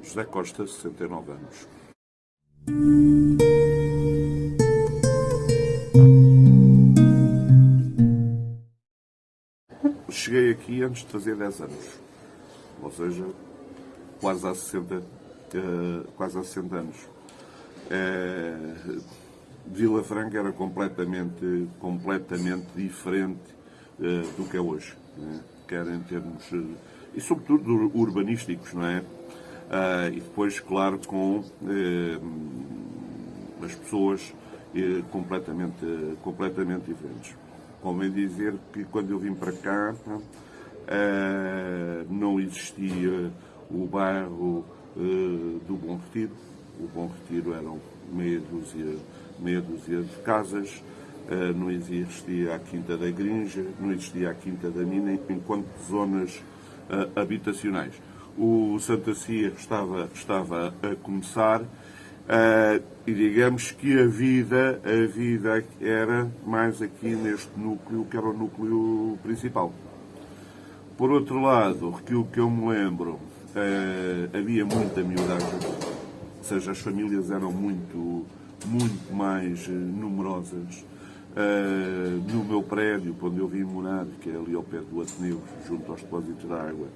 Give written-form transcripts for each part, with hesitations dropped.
José Costa, 69 anos. Cheguei aqui antes de fazer 10 anos, ou seja, quase há 60 anos. Vila Franca era completamente diferente do que é hoje, né? Quer em termos, e sobretudo urbanísticos, não é? E depois, claro, com as pessoas completamente diferentes. Convém dizer que quando eu vim para cá não existia o bairro do Bom Retiro. O Bom Retiro eram meia dúzia de casas, não existia a Quinta da Grinja, não existia a Quinta da Mina, enquanto zonas habitacionais. O Santa Cia estava a começar e digamos que a vida era mais aqui neste núcleo, que era o núcleo principal. Por outro lado, aquilo que eu me lembro, havia muita miudagem, ou seja, as famílias eram muito mais numerosas. No meu prédio, quando eu vim morar, que é ali ao pé do Ateneu, junto aos depósitos de água,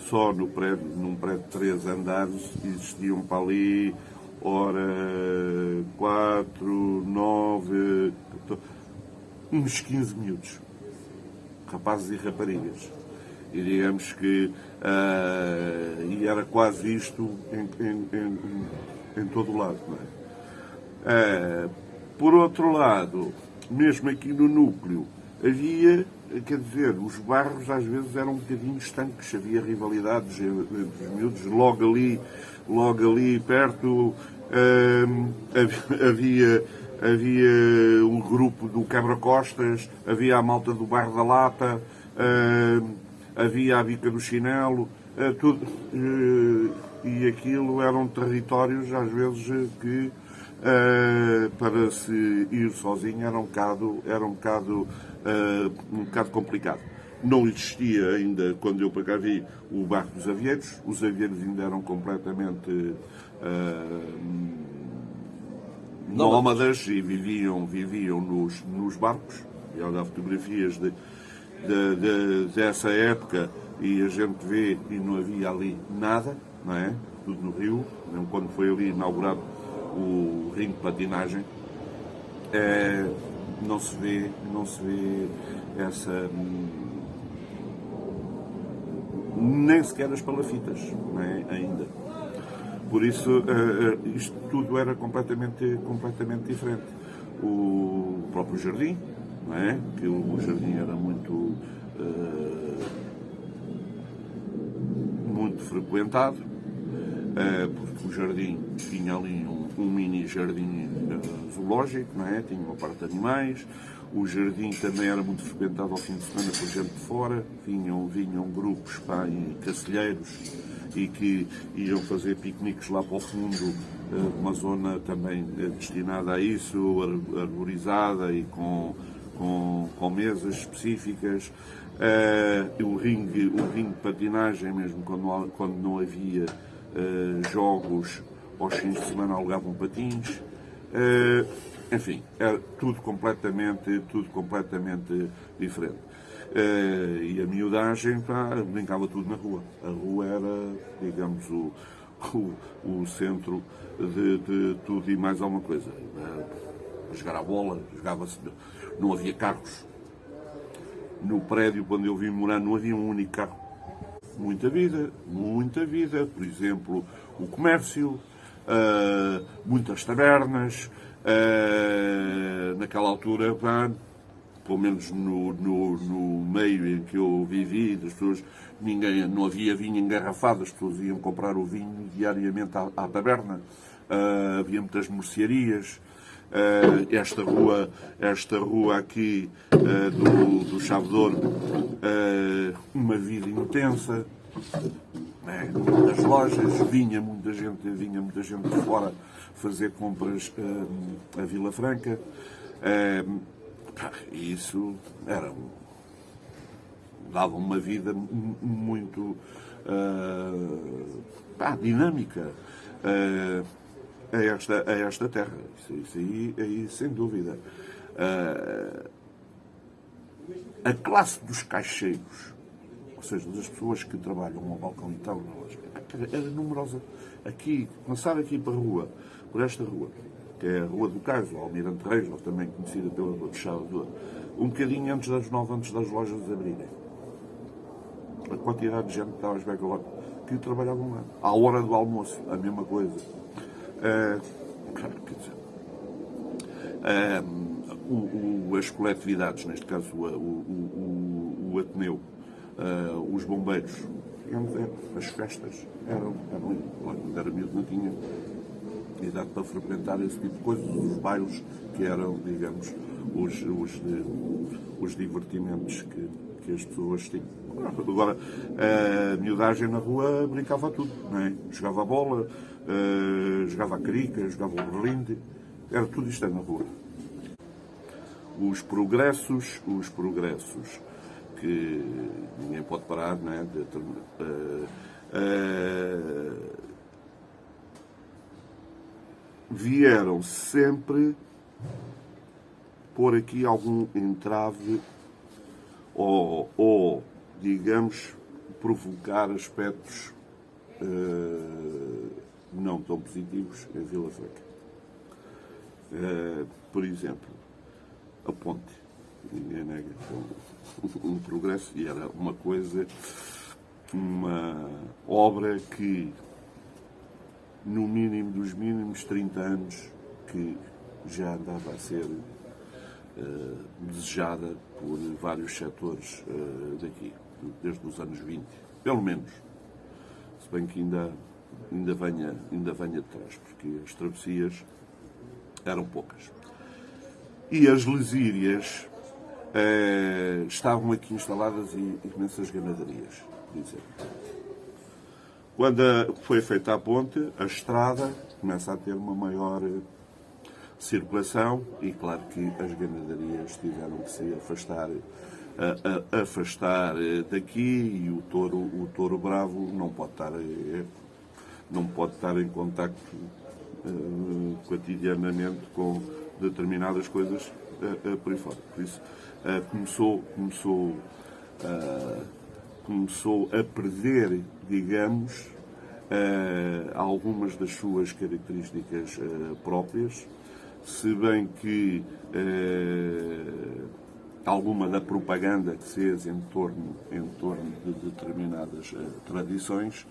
só no prédio, num prédio de 3 andares, existiam para ali, 4, 9, uns 15 miúdos, rapazes e raparigas. E digamos que e era quase isto em todo o lado. Não é? Por outro lado, mesmo aqui no núcleo, havia, quer dizer, os bairros às vezes eram um bocadinho estanques, havia rivalidades entre os miúdos, logo ali perto havia um grupo do Quebra-Costas, havia a malta do bairro da Lata, havia a Bica do Chinelo, tudo, e aquilo eram territórios às vezes que para se ir sozinho era um bocado complicado. Não existia ainda, quando eu para cá vi, o bairro dos Avieiros. Os Avieiros ainda eram completamente nómadas e viviam nos barcos. E olha, fotografias dessa época e a gente vê e não havia ali nada, não é? Tudo no rio. Quando foi ali inaugurado o ringue de patinagem, não se vê essa, nem sequer as palafitas, não é? Ainda. Por isso, isto tudo era completamente diferente. O próprio jardim, não é? Que o jardim era muito frequentado, porque o jardim tinha ali um mini jardim zoológico, não é? Tinha uma parte de animais. O jardim também era muito frequentado ao fim de semana por gente de fora. Vinham grupos cacilheiros e que iam fazer piqueniques lá para o fundo, uma zona também destinada a isso, arborizada e com mesas específicas. O ringue de patinagem, mesmo quando não havia jogos, aos fins de semana alugavam patins. Enfim, era tudo completamente diferente. E a miudagem, brincava tudo na rua. A rua era, digamos, o centro de tudo e mais alguma coisa. A jogar à bola, jogava-se, não havia carros. No prédio, quando eu vim morar, não havia um único carro. Muita vida. Por exemplo, o comércio, muitas tabernas. Naquela altura, pelo menos no meio em que eu vivi, das pessoas, não havia vinho engarrafado, as pessoas iam comprar o vinho diariamente à taberna. Havia muitas mercearias. Esta rua aqui do Chavedor, uma vida intensa, muitas lojas, vinha muita gente de fora fazer compras a Vila Franca. E isso dava uma vida muito dinâmica a esta terra. Isso aí sem dúvida. A classe dos caixeiros, ou seja, das pessoas que trabalham ao balcão e tal, era numerosa. Aqui, começar aqui para a rua, por esta rua, que é a Rua do Cais, ou Almirante Reis, ou também conhecida pela Rua de Chave, um bocadinho antes das 9, antes das lojas abrirem. A quantidade de gente que estava a ver que trabalhavam lá. À hora do almoço, a mesma coisa. Quer dizer, as coletividades, neste caso o Ateneu, os bombeiros, digamos, as festas eram quando era miúdo não tinha idade para frequentar esse tipo de coisas, os bailes que eram, digamos, os divertimentos que as pessoas tinham. Agora, a miudagem na rua brincava tudo, não é? Jogava a bola, jogava a carica, jogava o berlinde, era tudo isto na rua. Os progressos que ninguém pode parar, não é? Vieram sempre pôr aqui algum entrave ou digamos, provocar aspectos não tão positivos em Vila Franca. Por exemplo, a ponte. Ninguém nega um progresso e era uma obra que, no mínimo dos mínimos, 30 anos que já andava a ser desejada por vários setores daqui, desde os anos 20, pelo menos. Se bem que ainda venha de trás, porque as travessias eram poucas. E as lesírias estavam aqui instaladas imensas ganaderias, por exemplo. Quando foi feita a ponte, a estrada começa a ter uma maior circulação e claro que as ganaderias tiveram que se afastar daqui e o touro bravo não pode estar em contacto cotidianamente com determinadas coisas por aí fora. Por isso começou a perder, digamos, algumas das suas características próprias, se bem que alguma da propaganda que se fez em torno de determinadas tradições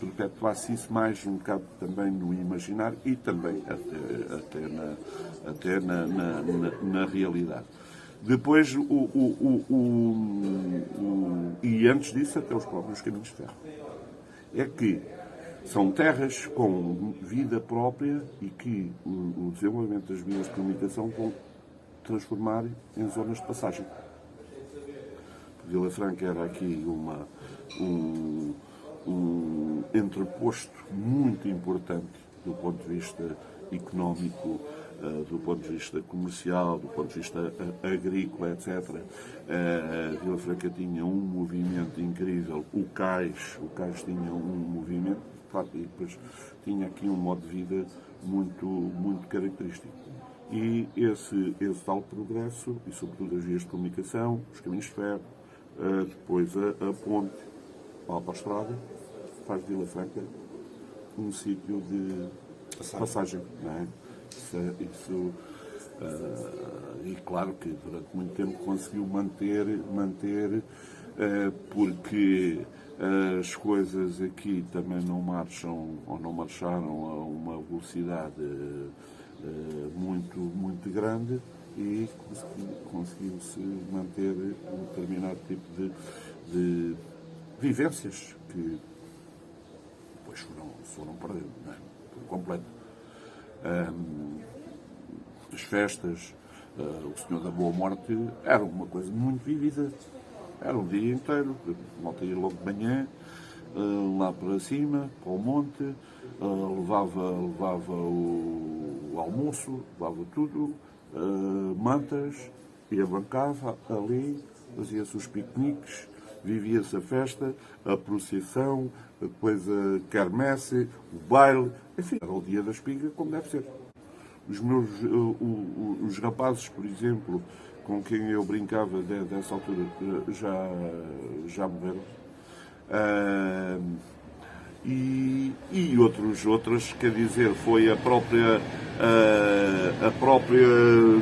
perpetuasse isso mais um bocado também no imaginário e também até na realidade. Depois, e antes disso, até os próprios caminhos de ferro. É que são terras com vida própria e que o desenvolvimento das vias de comunicação vão transformar em zonas de passagem. Vila Franca era aqui um entreposto muito importante do ponto de vista económico, do ponto de vista comercial, do ponto de vista agrícola, etc. Vila Franca tinha um movimento incrível, o Cais tinha um movimento, claro, e depois tinha aqui um modo de vida muito característico. E esse tal progresso, e sobretudo as vias de comunicação, os caminhos de ferro, depois a ponte, a autoestrada, faz de Vila Franca um sítio de passagem, não é? E claro que durante muito tempo conseguiu manter porque as coisas aqui também não marcham ou não marcharam a uma velocidade muito grande e conseguiu-se manter um determinado tipo de vivências que depois foram perdendo, não é? Por completo. As festas, o Senhor da Boa Morte, era uma coisa muito vivida. Era um dia inteiro, volta ia logo de manhã, lá para cima, para o monte, levava o almoço, levava tudo, mantas, ia bancava ali, fazia-se os piqueniques vivia-se a festa, a procissão, depois a quermesse, o baile, enfim, era o dia da espiga como deve ser. Os rapazes, por exemplo, com quem eu brincava dessa altura, já morreram. E outras, quer dizer, foi a própria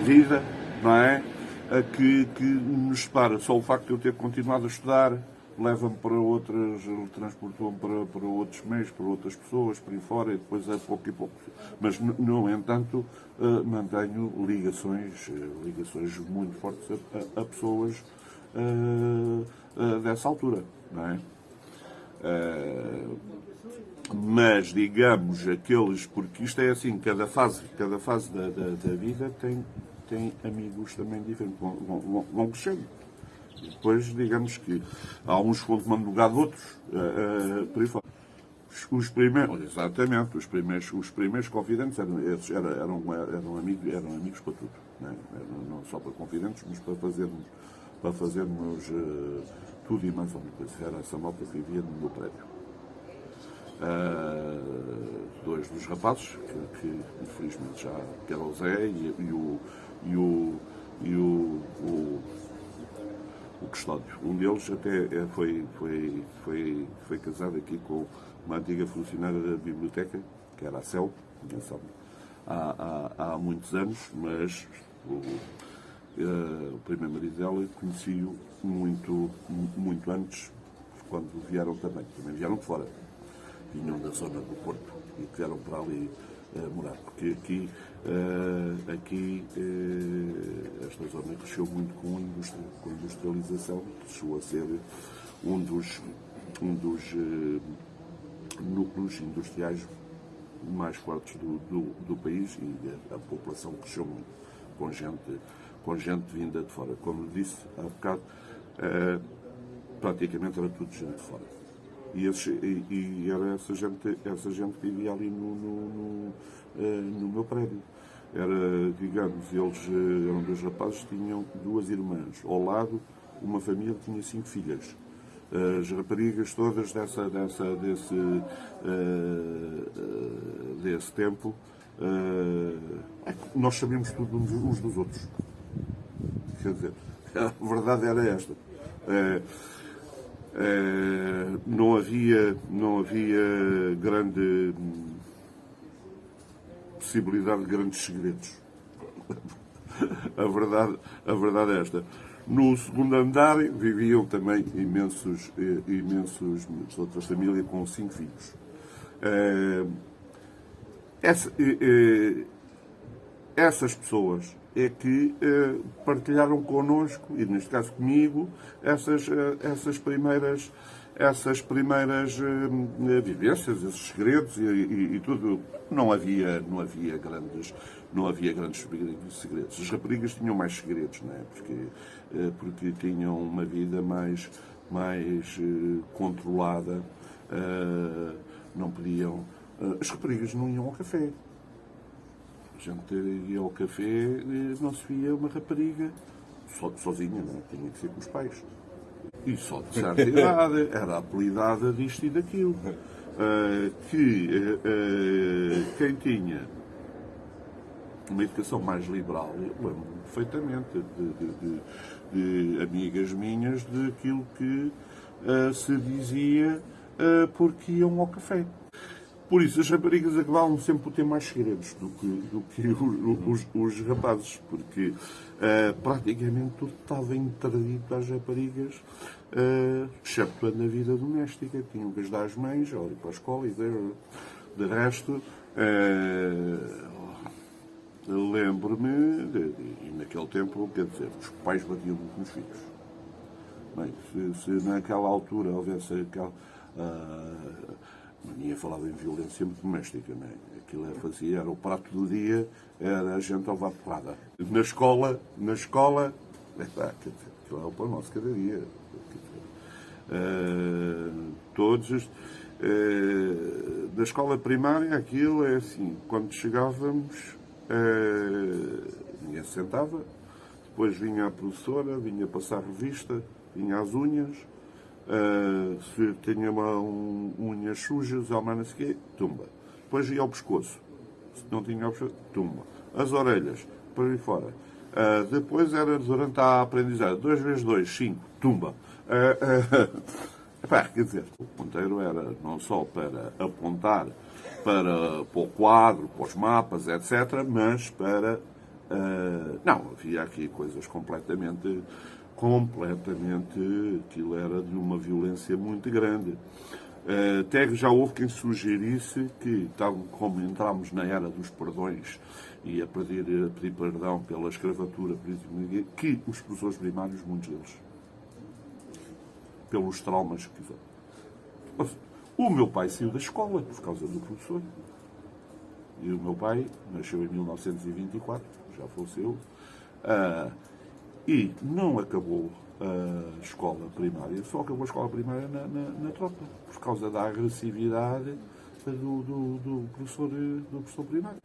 vida, não é? Que nos separa. Só o facto de eu ter continuado a estudar leva-me para outras, transportou-me para outros meios, para outras pessoas, por aí fora, e depois a pouco e pouco. Mas, no entanto, mantenho ligações muito fortes a pessoas dessa altura, não é? Mas, digamos, aqueles, porque isto é assim, cada fase da vida tem amigos também diferentes, vão crescendo. E depois, digamos que há uns que vão tomando lugar de outros, por aí fora. Os primeiros, exatamente, os primeiros confidentes eram amigos para tudo, não é? Não só para confidentes, mas para fazermos tudo e mais alguma coisa. Era essa malta que vivia no meu prédio. Dois dos rapazes, que infelizmente já, que era o Zé e o Custódio. Um deles até foi casado aqui com uma antiga funcionária da biblioteca, que era a Cel, há muitos anos, mas o primeiro marido dela conheci-o muito antes, quando vieram também vieram de fora. Vinham da zona do Porto e vieram para ali morar, porque aqui esta zona cresceu muito com a industrialização, chegou a ser um dos núcleos industriais mais fortes do país, e a população cresceu muito, com gente vinda de fora. Como disse há bocado, praticamente era tudo gente de fora. E era essa gente que vivia ali no meu prédio. Era, digamos, eles eram dois rapazes, tinham duas irmãs. Ao lado, uma família que tinha 5 filhas. As raparigas todas desse tempo, nós sabíamos tudo uns dos outros. Quer dizer, a verdade era esta. Não havia grande possibilidade de grandes segredos. A verdade é esta. No segundo andar viviam também imensos outras famílias com 5 filhos. Essas pessoas é que partilharam connosco, e neste caso comigo, essas primeiras vivências, esses segredos e tudo. Não havia grandes segredos. As raparigas tinham mais segredos, não é? Porque tinham uma vida mais controlada, não podiam. As raparigas não iam ao café. A gente ia ao café e não se via uma rapariga sozinha, não é? Tinha que ser com os pais. E só de certa idade era apelidada disto e daquilo. Quem tinha uma educação mais liberal, eu lembro-me perfeitamente de amigas minhas daquilo que se dizia porque iam ao café. Por isso, as raparigas acabavam sempre por ter mais segredos do que os rapazes, porque praticamente tudo estava interdito às raparigas, exceto na vida doméstica. Tinham que ajudar as mães, ou ir para a escola, e de resto, lembro-me, e naquele tempo, quer dizer, os pais batiam muito nos filhos. Bem, se naquela altura houvesse aquela... Ninguém falava em violência doméstica, não é? Aquilo era o prato do dia, era a gente a levar porrada. Na escola, quer dizer, aquilo era o pão nosso cada dia. Na escola primária, aquilo é assim, quando chegávamos, ninguém se sentava, depois vinha a professora, vinha passar revista, vinha às unhas, Se tinha unhas sujas, ou não sei o quê, tumba. Depois ia ao pescoço. Se não tinha ao pescoço, tumba. As orelhas, por aí fora. Depois era durante a aprendizagem. 2 vezes 2, 5, tumba. Quer dizer, o ponteiro era não só para apontar para o quadro, para os mapas, etc., mas para... não, havia aqui coisas completamente... Aquilo era de uma violência muito grande. Até que já houve quem sugerisse que, tal como entramos na era dos perdões e a pedir perdão pela escravatura, que os professores primários, muitos deles, pelos traumas que fizeram. O meu pai saiu da escola por causa do professor. E o meu pai nasceu em 1924, já faleceu, e não acabou a escola primária, só acabou a escola primária na tropa, por causa da agressividade do professor primário.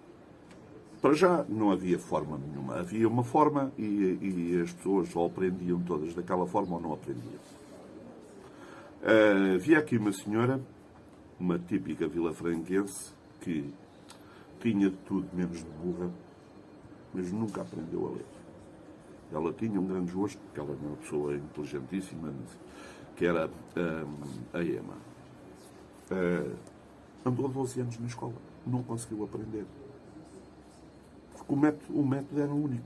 Para já não havia forma nenhuma. Havia uma forma e as pessoas ou aprendiam todas daquela forma ou não aprendiam. Havia aqui uma senhora, uma típica vilafranquense, que tinha de tudo menos de burra, mas nunca aprendeu a ler. Ela tinha um grande gosto, porque ela era uma pessoa inteligentíssima, que era a Emma. Andou 12 anos na escola, não conseguiu aprender. Porque o método era único.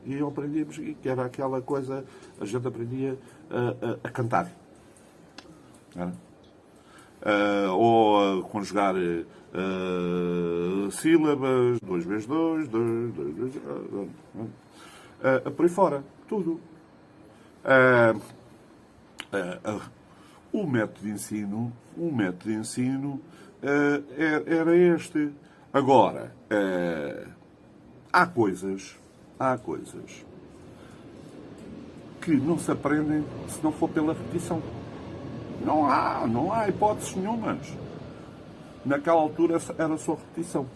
E eu aprendíamos que era aquela coisa, a gente aprendia a cantar. Ou a conjugar sílabas, 2 vezes 2, 2 vezes... por aí fora, tudo. O método de ensino era este. Agora, há coisas que não se aprendem se não for pela repetição. Não há hipóteses nenhumas. Naquela altura era só repetição.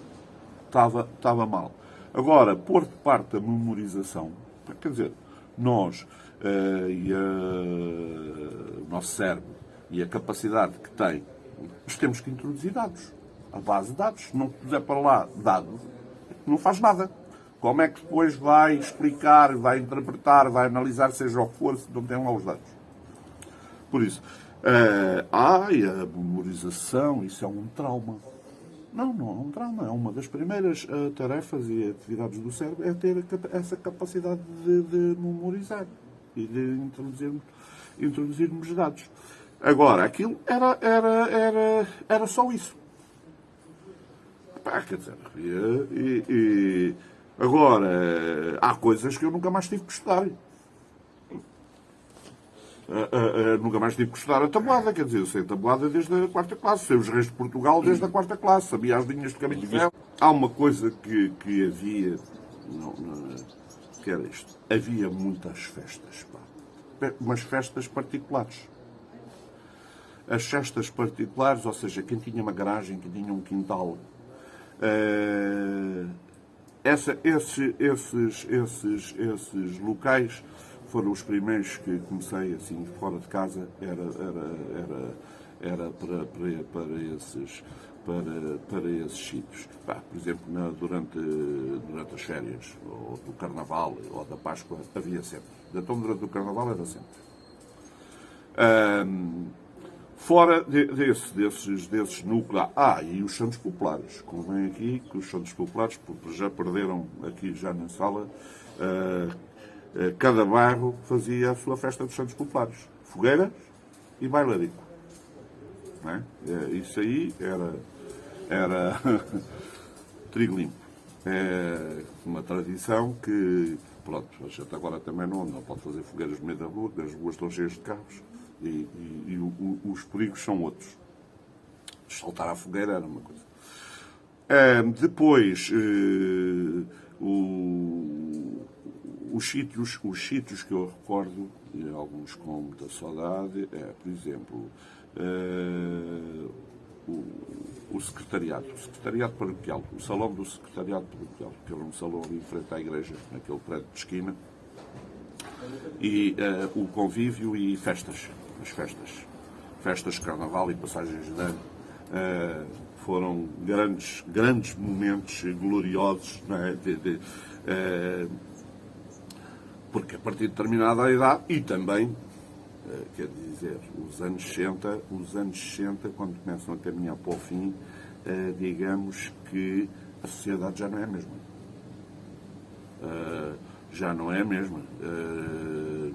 Estava mal. Agora, pôr de parte a memorização, quer dizer, nós o nosso cérebro e a capacidade que tem, nós temos que introduzir dados. A base de dados. Se não puser para lá dados, não faz nada. Como é que depois vai explicar, vai interpretar, vai analisar, seja o que for, se não tem lá os dados? Por isso, a memorização, isso é um trauma. Não é um trauma. É uma das primeiras tarefas e atividades do cérebro é ter essa capacidade de memorizar e de introduzirmos dados. Agora, aquilo era só isso. Quer dizer, agora, há coisas que eu nunca mais tive que estudar. Nunca mais tive que estudar a tabuada, quer dizer, eu sei a tabuada desde a 4ª classe, sei os reis de Portugal desde a 4ª classe, sabia as linhas de caminho de ferro. Há uma coisa que havia, que era isto, havia muitas festas, umas festas particulares. As festas particulares, ou seja, quem tinha uma garagem, quem tinha um quintal, esses locais foram os primeiros que comecei assim fora de casa, era para esses sítios. Por exemplo, durante as férias, ou do Carnaval, ou da Páscoa, havia sempre. Então, durante o Carnaval era sempre. Fora desses núcleos, e os Santos Populares. Convém aqui que os Santos Populares, porque já perderam aqui já na sala, cada bairro fazia a sua festa dos Santos Populares. Fogueira e bailarico. Não é? Isso aí era trigo limpo. É uma tradição que, pronto, a gente agora também não pode fazer fogueiras no meio da rua, porque as ruas estão cheias de carros e os perigos são outros. Saltar à fogueira era uma coisa. Depois, os sítios que eu recordo, e alguns com muita saudade, por exemplo, o secretariado paroquial, o salão do secretariado paroquial, que era um salão ali em frente à igreja, naquele prédio de esquina, e o convívio e festas. as festas de Carnaval e passagens de ano, foram grandes momentos gloriosos, não é? Porque a partir de determinada idade, e também, quer dizer, os anos 60, quando começam a caminhar para o fim, digamos que a sociedade já não é a mesma. Já não é a mesma.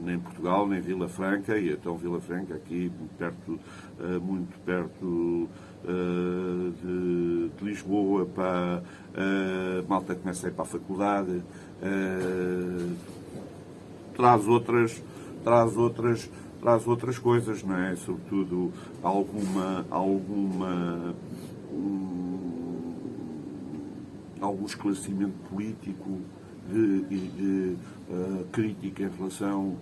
Nem Portugal, nem Vila Franca, e então Vila Franca aqui muito perto de Lisboa, para malta começa a ir para a faculdade, traz outras coisas, não é? Sobretudo algum esclarecimento político de crítica em relação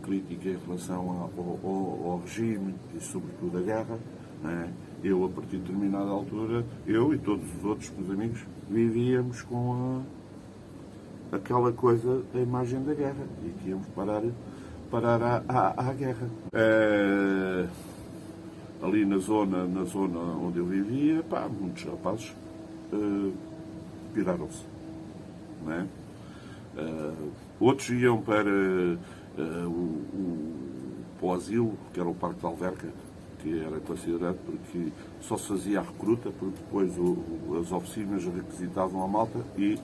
ao regime e sobretudo à guerra, não é? Eu, a partir de determinada altura, eu e todos os outros meus amigos, vivíamos com aquela coisa, a imagem da guerra, e que íamos parar à guerra. Ali na zona onde eu vivia, muitos rapazes piraram-se, não é? Outros iam para o asilo, que era o Parque de Alverca, que era considerado porque só se fazia a recruta, porque depois as oficinas requisitavam a malta e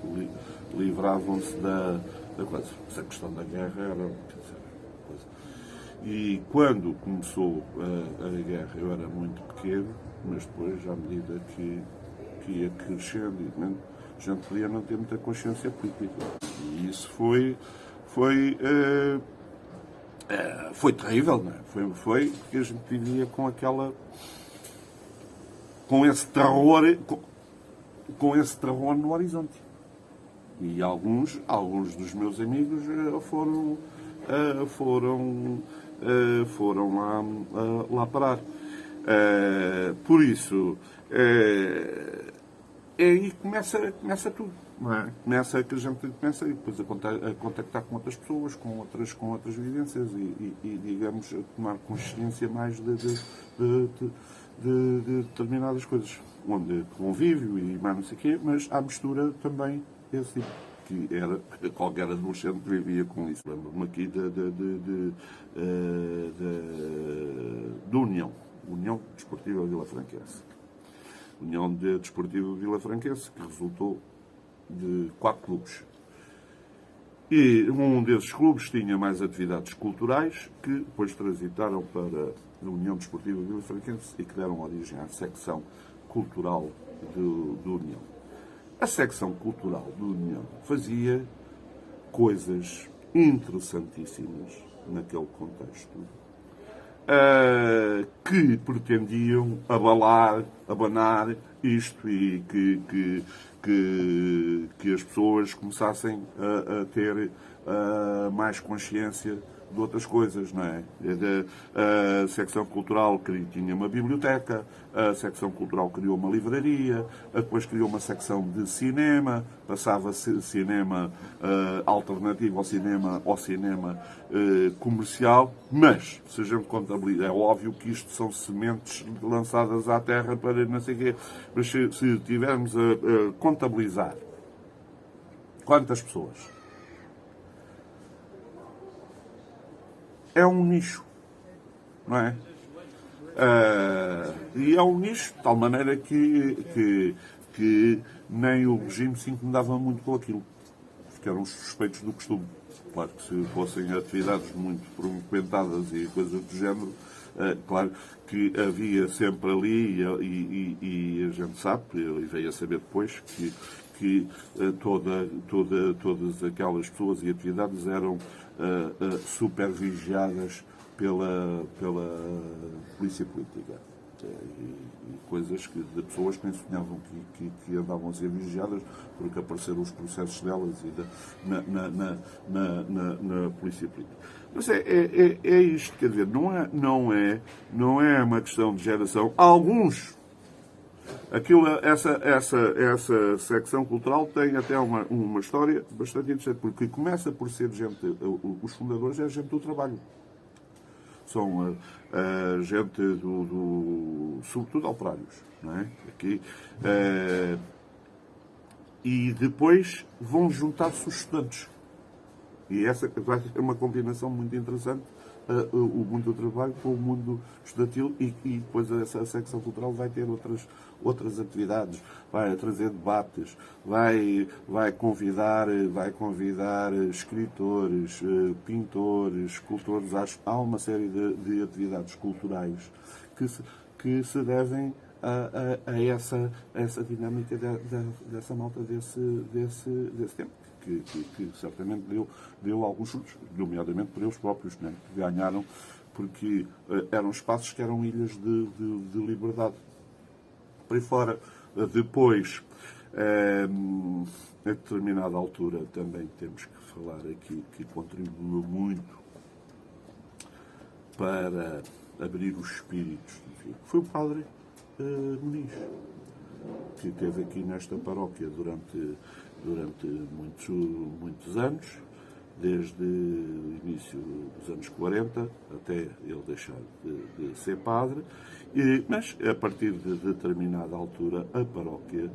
livravam-se da coisa. Essa questão da guerra era coisa. E quando começou a guerra, eu era muito pequeno, mas depois, à medida que ia crescendo, a gente podia não ter muita consciência política. E isso foi terrível, não é? Foi porque a gente vivia com esse terror no horizonte. E alguns dos meus amigos foram lá parar. Por isso, aí começa tudo. Não é? Começa que a gente começa depois a contactar com outras pessoas, com outras vivências e digamos, a tomar consciência mais de determinadas coisas. Onde convívio e mais não sei o quê, mas à mistura também esse tipo. Que era, qualquer adolescente vivia com isso. Lembro-me aqui da União Desportiva Vila Franquense. União Desportiva Vila Franquense, que resultou de 4 clubes. E um desses clubes tinha mais atividades culturais, que depois transitaram para a União Desportiva Vila Franquense e que deram origem à secção cultural do União. A secção cultural do União fazia coisas interessantíssimas naquele contexto, que pretendiam abanar isto e que as pessoas começassem a ter mais consciência de outras coisas, não é? A secção cultural tinha uma biblioteca, a secção cultural criou uma livraria, depois criou uma secção de cinema, passava cinema alternativo ao cinema comercial, mas, se a gente contabiliza, é óbvio que isto são sementes lançadas à terra para não sei o quê, mas se tivermos a contabilizar quantas pessoas, é um nicho, não é? E é um nicho de tal maneira que nem o regime se incomodava muito com aquilo, porque eram os suspeitos do costume. Claro que se fossem atividades muito frequentadas e coisas do género, claro que havia sempre ali, e a gente sabe, e veio a saber depois, que todas aquelas pessoas e atividades eram super vigiadas pela polícia política. E coisas de pessoas que nem sonhavam que andavam a ser vigiadas, porque apareceram os processos delas na polícia política. Mas é isto, quer dizer, não é uma questão de geração. Alguns, essa secção cultural tem até uma história bastante interessante, porque começa por ser gente, os fundadores é gente do trabalho. são a gente sobretudo operários, não é? Aqui, e depois vão juntar-se os estudantes. E essa vai ser uma combinação muito interessante, o mundo do trabalho com o mundo estudantil, e depois essa secção cultural vai ter outras atividades, vai trazer debates, vai convidar escritores, pintores, escultores. Há uma série de atividades culturais que se devem a essa dinâmica dessa malta desse tempo. Que certamente deu alguns frutos, nomeadamente por eles próprios, né? Que ganharam, porque eram espaços que eram ilhas de liberdade. Por aí fora, depois, a determinada altura, também temos que falar aqui que contribuiu muito para abrir os espíritos. Enfim, foi o padre Muniz, que esteve aqui nesta paróquia durante muitos anos, desde o início dos anos 40 até ele deixar de ser padre, mas a partir de determinada altura a paróquia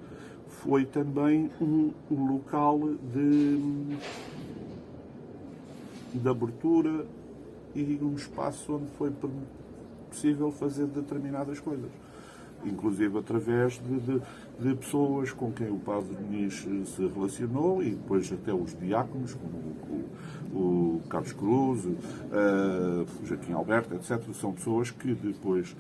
foi também um local de abertura e um espaço onde foi possível fazer determinadas coisas, inclusive através de pessoas com quem o padre Muniz se relacionou, e depois até os diáconos, como o Carlos Cruz, o Joaquim Alberto, etc. São pessoas que depois,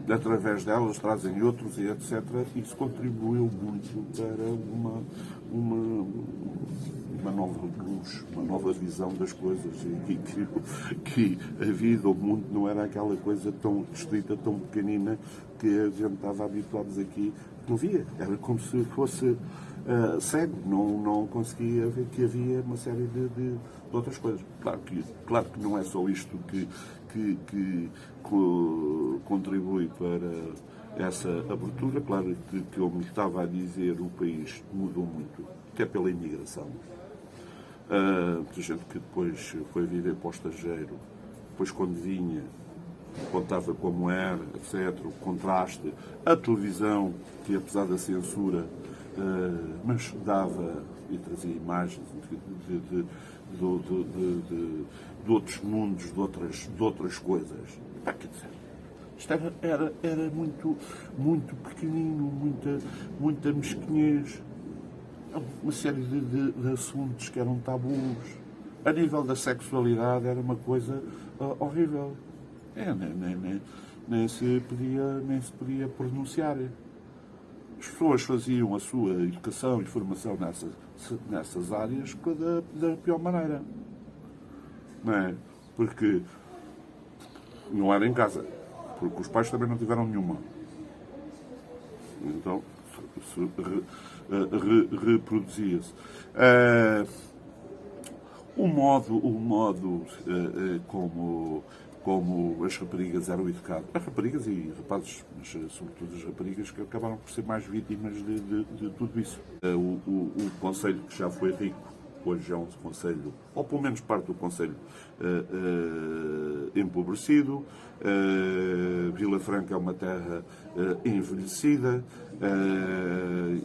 através delas, trazem outros, e etc. Isso contribuiu muito para uma nova luz, uma nova visão das coisas, e que a vida, o mundo, não era aquela coisa tão restrita, tão pequenina que a gente estava habituados aqui, não via. Era como se fosse cego, não conseguia ver que havia uma série de outras coisas. Claro que não é só isto que contribui para essa abertura. Claro que, como estava a dizer, o país mudou muito, até pela imigração. Muita gente que depois foi viver para o estrangeiro, depois quando vinha, contava como era, etc., o contraste, a televisão, que apesar da censura, mas dava e trazia imagens de outros mundos, de outras coisas. Quer dizer, isto era muito pequenino, muita mesquinhez. Uma série de assuntos que eram tabus. A nível da sexualidade era uma coisa horrível. Nem se podia pronunciar. As pessoas faziam a sua educação e formação nessas áreas da pior maneira. Não é? Porque não era em casa. Porque os pais também não tiveram nenhuma. Então, reproduzia-se. O modo como as raparigas eram educadas, as raparigas e rapazes, mas sobretudo as raparigas, que acabaram por ser mais vítimas de tudo isso. O Conselho, que já foi rico, hoje é um Conselho, ou pelo menos parte do Conselho, empobrecido. Vila Franca é uma terra envelhecida,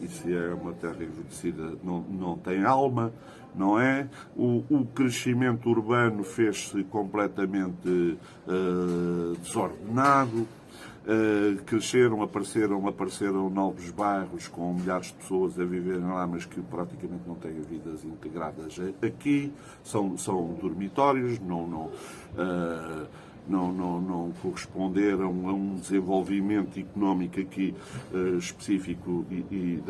e se é uma terra envelhecida não tem alma, não é? O crescimento urbano fez-se completamente desordenado. Apareceram novos bairros com milhares de pessoas a viverem lá, mas que praticamente não têm vidas integradas aqui. São dormitórios, não corresponderam a um desenvolvimento económico aqui específico e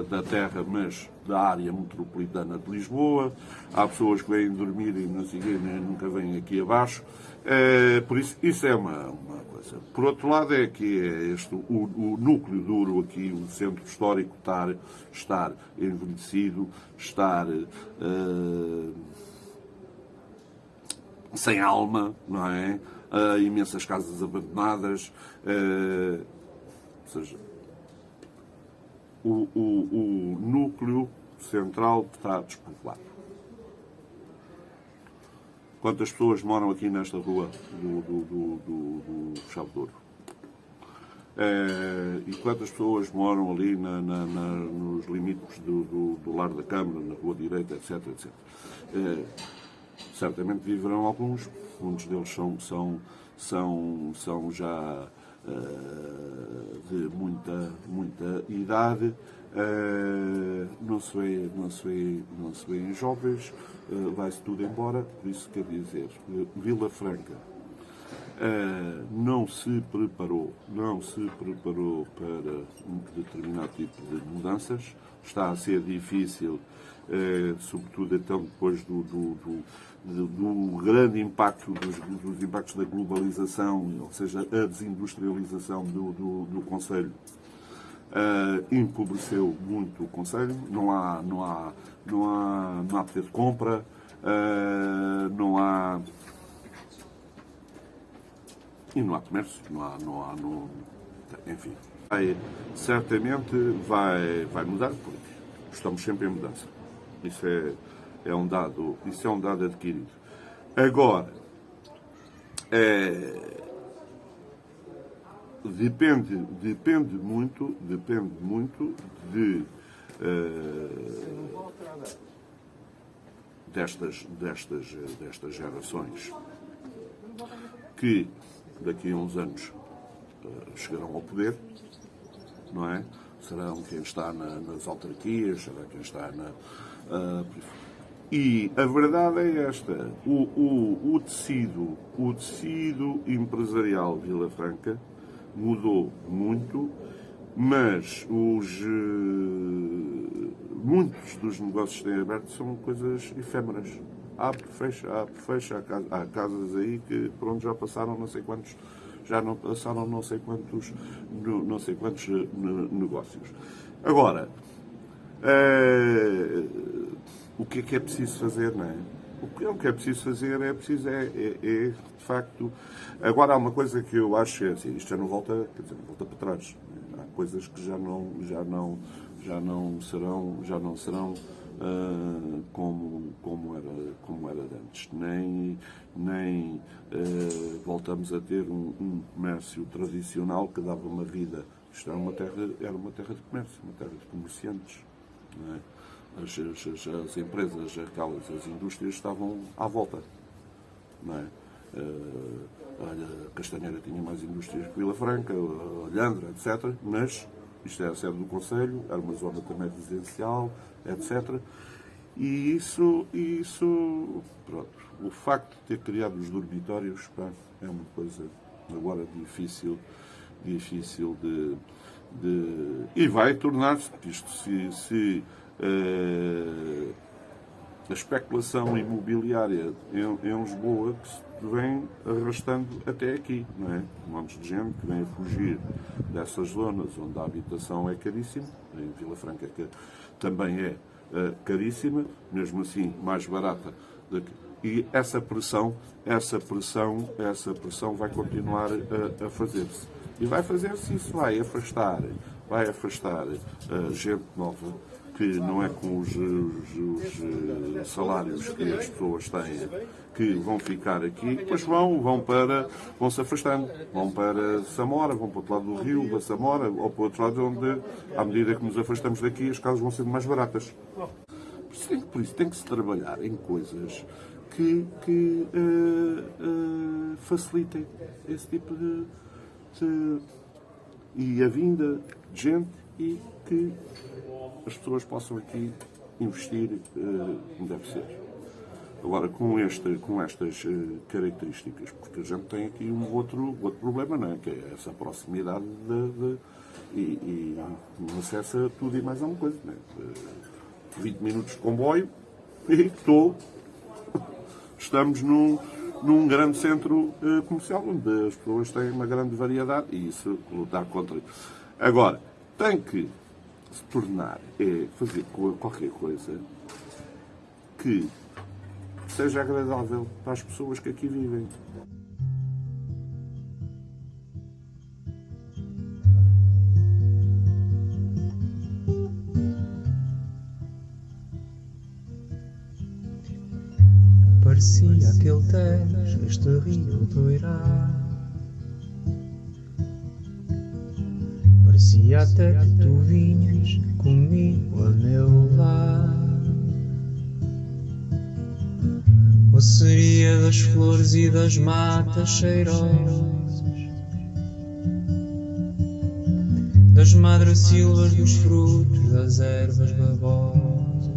da terra, mas da área metropolitana de Lisboa. Há pessoas que vêm dormir e nunca vêm aqui abaixo. Por isso é uma coisa. Por outro lado, é que o núcleo duro aqui, o centro histórico, estar envelhecido, estar sem alma, não é? Imensas casas abandonadas, ou seja, o núcleo central está despopulado. Quantas pessoas moram aqui nesta rua do Fechado de Ouro? E quantas pessoas moram ali nos limites do Lar da Câmara, na Rua Direita, etc. etc. Certamente viverão alguns, muitos deles são já de muita idade, não se vêem jovens, vai-se tudo embora, por isso quer dizer, Vila Franca não se preparou para um determinado tipo de mudanças, está a ser difícil, sobretudo então depois do grande impacto, dos impactos da globalização, ou seja, a desindustrialização do Concelho, empobreceu muito o Concelho, não há poder de compra, não há comércio, enfim. Certamente vai mudar, porque estamos sempre em mudança. Isso é um dado adquirido. Agora, depende muito destas gerações que daqui a uns anos chegarão ao poder, não é? Serão quem está nas autarquias, será quem está e a verdade é esta: o tecido empresarial de Vila Franca mudou muito, mas muitos dos negócios que têm aberto são coisas efêmeras. Abre, fecha. Há casas aí que pronto, já passaram não sei quantos negócios. Agora, o que é preciso fazer, não é? O que é preciso fazer de facto. Agora há uma coisa que eu acho assim, isto já não volta, não volta para trás. Há coisas que já não serão como era de antes. Nem voltamos a ter um comércio tradicional que dava uma vida. Isto era uma terra de comércio, uma terra de comerciantes. Não é? As empresas, as indústrias estavam à volta. Não é? A Castanheira tinha mais indústrias que Vila Franca, a Alhandra, etc. Mas isto é a sede do Concelho, era uma zona também residencial, etc. E isso, pronto, o facto de ter criado os dormitórios, é uma coisa agora difícil de e vai tornar-se, porque isto se a especulação imobiliária em Lisboa que se vem arrastando até aqui, não é? Um monte de gente que vem a fugir dessas zonas onde a habitação é caríssima, em Vila Franca que também é caríssima, mesmo assim mais barata e essa pressão vai continuar a fazer-se. E vai fazer-se, isso vai afastar gente nova, que não é com os salários que as pessoas têm, que vão ficar aqui, depois vão se afastando, vão para Samora, vão para o outro lado do rio, para Samora, ou para o outro lado onde, à medida que nos afastamos daqui, as casas vão sendo mais baratas. Por isso tem que se trabalhar em coisas que facilitem esse tipo e a vinda de gente e que as pessoas possam aqui investir como deve ser. Agora, com estas características, porque a gente tem aqui um outro problema, não é? Que é essa proximidade e não acessa tudo e mais alguma coisa, não é? 20 minutos de comboio e estamos num grande centro comercial onde as pessoas têm uma grande variedade e isso lutar contra. Agora, tem que se tornar, fazer qualquer coisa que seja agradável para as pessoas que aqui vivem. Parecia aquele Tejo, este rio doirá. Parecia até que tu vinhas comigo a meu lado. Ou seria das flores e das matas cheirosas, das madressilvas, dos frutos, das ervas babosas.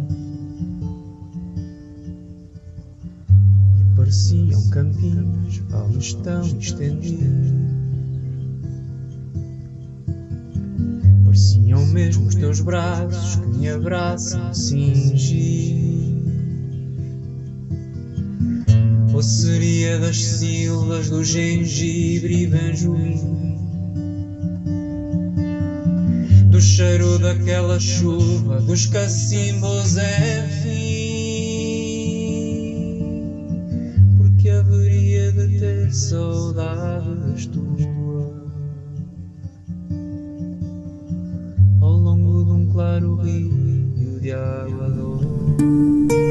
E pareciam campinas, vales tão estendidos. Pareciam mesmo os teus braços que me abraçam cingidos. Ou seria das silvas, do gengibre e benjoim, do cheiro daquela chuva, dos cacimbos, enfim. Porque haveria de ter saudades tuas ao longo de um claro rio de água doce.